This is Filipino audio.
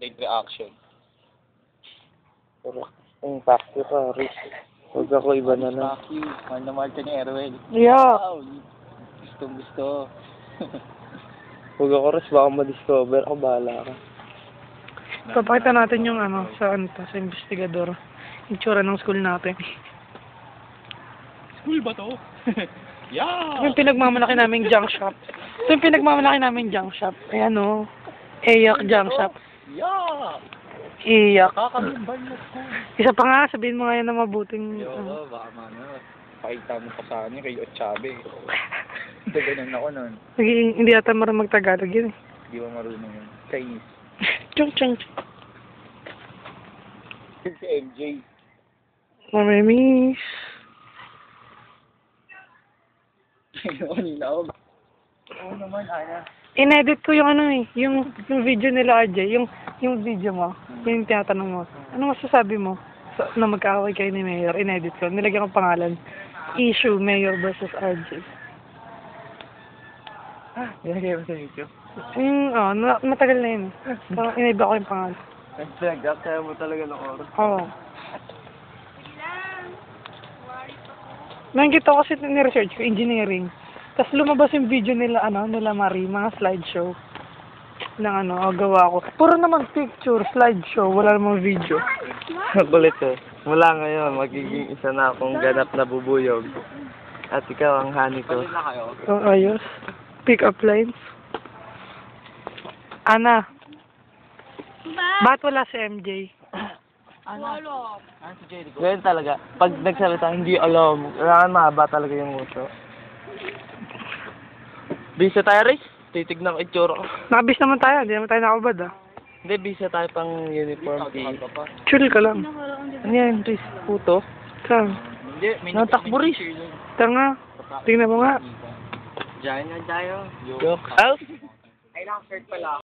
late reaction. Pero, fuck you ka, Rick. Huwag ako iba na lang. Fuck you. Mahal na mahal ka ni Erwin. Yeah. Wow. Gusto. Huwag ako, Rick. Baka ma-discover. Ako, bahala ka. Papakita natin yung sa investigador. Yung tsura ng school natin. School ba to? Yeah! Yung pinagmamalaki naming junk shop. Ito yung pinagmamalaki naming junk shop. Ayan o. Ayak junk shop. Yeah! Iyak. Kakalimbal na school. Isa pa nga, sabihin mo ngayon na mabuting... Yo, baka pakita mo pa sa akin kay Otsabe. Ito ganun ako nun. Hindi yata marunong magtagalog yun eh. Hindi mo marunong yun. Chinese. Chung. Si MJ. Mamimis. Kanina ako. Oo naman, Ana. Inedit ko yung yung video nila RJ, yung video mo, yung tinatanong mo. Ano masasabi mo na magkaaway kayo ni Mayor? Inedit ko, nilagyan ko pangalan. Issue Mayor versus RJ. Nilagay mo sa YouTube. Matagal na yun. So, inaiba ko yung pangalan. Nag-drag kaya mo talaga ng oras. Oo. Nakikita ko kasi ni-research ko, engineering. Tapos lumabas yung video nila, nila Marie, mga slideshow. Ng gawa ko. Puro naman picture, slideshow, wala namang video. Kulit eh. Mula ngayon, magiging isa na akong ganap na bubuyog. At ikaw ang honey ko. So, ayos. Pick up lines. Ana. Ba't wala si MJ? Ano si Jerry? Ganyan talaga. Pag nagsalita, hindi alam. Kailangan mahaba talaga yung uso. Bisa tayo, Riz. Titignan ko itsura ko. Nakabis naman tayo, hindi naman tayo nakabad Hindi, bisa tayo pang uniform. Chill ka lang. Ano yan, Riz? Puto? Saan? Hindi, may Natakbo, Riz. Tanga. Tingnan mo nga. Diyan na tayo. Yok. Out? Ay, naka-shirt pala.